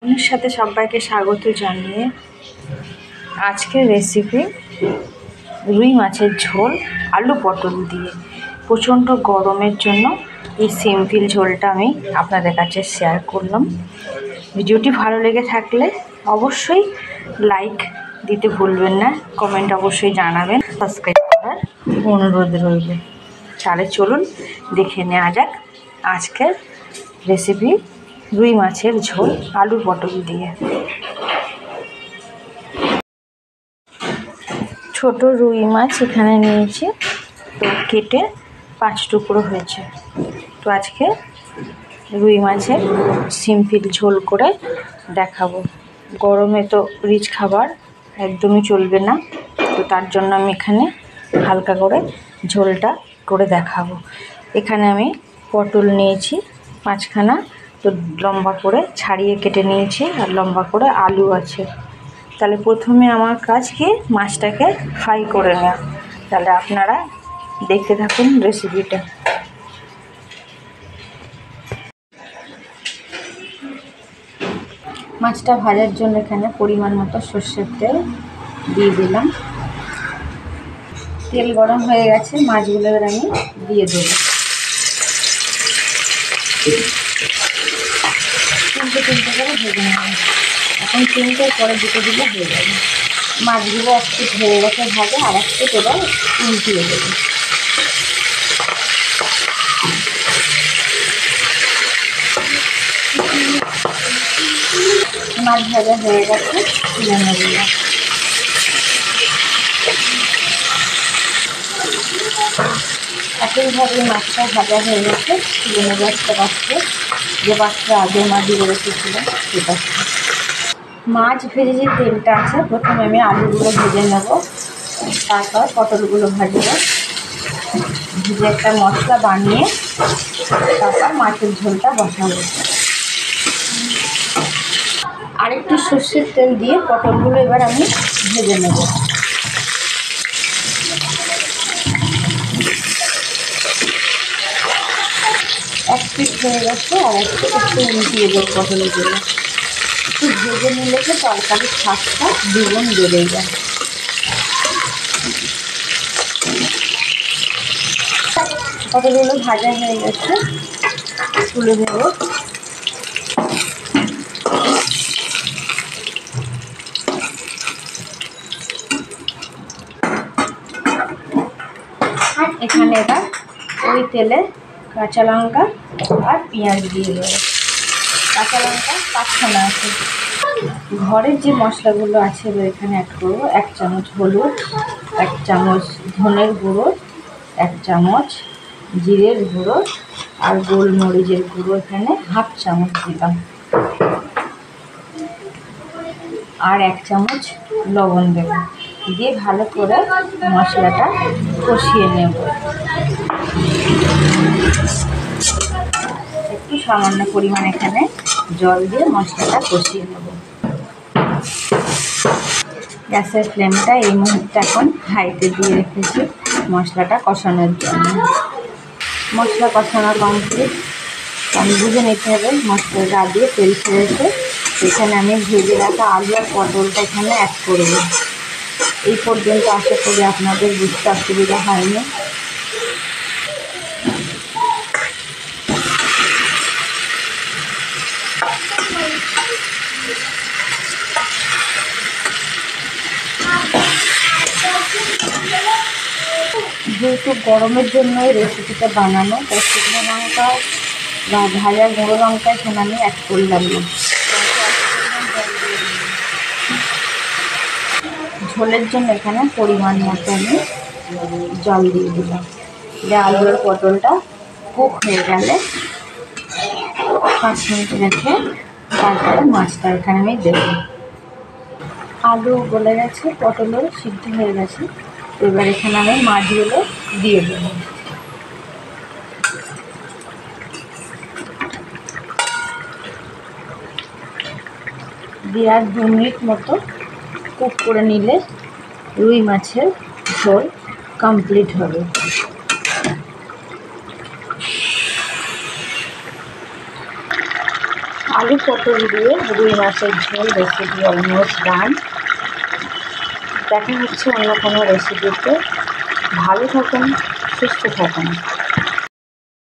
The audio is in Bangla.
আপনার সাথে সবাইকে স্বাগত জানিয়ে আজকের রেসিপি রুই মাছের ঝোল আলু পটল দিয়ে। প্রচণ্ড গরমের জন্য এই সিম্পল ঝোলটা আমি আপনাদের কাছে শেয়ার করলাম। ভিডিওটি ভালো লেগে থাকলে অবশ্যই লাইক দিতে ভুলবেন না, কমেন্ট অবশ্যই জানাবেন, সাবস্ক্রাইব করার অনুরোধ রইল। তাহলে চলুন দেখে নেওয়া যাক আজকের রেসিপি রুই মাছের ঝোল আলু পটল দিয়ে। ছোট রুই মাছ এখানে নিয়েছি, তো কেটে 5 টুকরো হয়েছে। তো আজকে রুই মাছের সিম্পল ঝোল করে দেখাবো। গরমে তো রিচ খাবার একদমই চলবে না, তো তার জন্য আমি এখানে হালকা করে ঝোলটা করে দেখাবো। এখানে আমি পটল নিয়েছি 5খানা, তো লম্বা করে ছাড়িয়ে কেটে নিয়েছি, আর লম্বা করে আলু আছে। তাহলে প্রথমে আমার কাজ কি, মাছটাকে ফ্রাই করে নেওয়া। তাহলে আপনারা দেখতে থাকুন রেসিপিটা। মাছটা ভাজার জন্য এখানে পরিমাণ মতো সর্ষের তেল দিয়ে দিলাম। তেল গরম হয়ে গেছে, মাছগুলো এবার আমি দিয়ে দেবো। তিনটে করে ভেজে নেব। এখন 3টের পরে দুটো দিলে হয়ে যাবে। মাছগুলো একটু হয়ে গেছে ভাজা, আর একটু এবার উল্টিয়ে দেবো। মাছ ভাজা হয়ে গেছে, তুলে নেব। একইভাবে মাছটা ভাজা হয়ে গেছে, তুলে নেব একটা পাত্রে, যে পাত্রে আগে মাছ দিয়ে রেখেছিলাম সে পাত্রে। মাছ ভেজে যে তেলটা আছে, প্রথমে আমি আলুগুলো ভেজে নেব, তারপর পটলগুলো ভাজবো। ভেজে একটা মশলা বানিয়ে তারপর মাছের ঝোলটা বসাবো। আরেকটু সর্ষের তেল দিয়ে পটলগুলো এবার আমি ভেজে নেব। এক পিঠ হয়ে গেছে, আর একটু উল্টিয়ে দেবো পটলগুলো। একটু ভেজে নিলে যে তরকারির স্বাদটা দ্বিগুণ বেড়ে যায়। পটলগুলো ভাজা হয়ে গেছে, তুলে দেব। এখানে এবার ওই তেলে কাঁচা লঙ্কা আর পেঁয়াজ দিয়ে দেবো। কাঁচা লঙ্কা 5খানা আছে। ঘরের যে মশলাগুলো আছে এবার এখানে অ্যাড করবো। 1 চামচ হলুদ, 1 চামচ ধনের গুঁড়ো, 1 চামচ জিরের গুঁড়ো, আর গোলমরিচের গুঁড়ো এখানে 1/2 চামচ দিলাম, আর 1 চামচ লবণ দেব। দিয়ে ভালো করে মশলাটা কষিয়ে নেব। একটু সামান্য পরিমাণ এখানে জল দিয়ে মশলাটা কষিয়ে নেব। গ্যাসের ফ্লেমটা এই মুহূর্তে এখন হাইতে দিয়ে রেখেছি মশলাটা কষানোর জন্য। মশলা কষানো কমপ্লিট। বুঝে নিতে হবে মশলা গা দিয়ে তেল ছেড়েছে। এখানে আমি ভেজে রাখা আলু আর পটলটা এখানে অ্যাড করব। এই পর্যন্ত আশা করি আপনাদের বুঝতে অসুবিধা হয়নি। যেহেতু গরমের জন্য এই রেসিপিটা বানানো, তাই শুকনো লঙ্কা বা ভাজা গুঁড়ো লঙ্কা এখানে আমি অ্যাড করলাম না। ঝোলের জন্য এখানে পরিমাণ মতো আমি জল দিয়ে দিলাম। যে আলু আর পটলটা কুক হয়ে গেলে 5 মিনিট রেখে তারপরে মাছটা এখানে আমি দেবো। আলু গলে গেছে, পটলও সিদ্ধ হয়ে গেছে। এবার এখানে আমি মাছগুলো দিয়ে দেবো। দিয়ে আর 2 মিনিট মতো কুক করে নিলে রুই মাছের ঝোল কমপ্লিট হবে। আলু পটল দিয়ে রুই মাছের ঝোল রেসিপি অলমোস্ট ডান। দেখা হচ্ছে অন্য কোনো রেসিপিতে। ভালো থাকুন, সুস্থ থাকুন।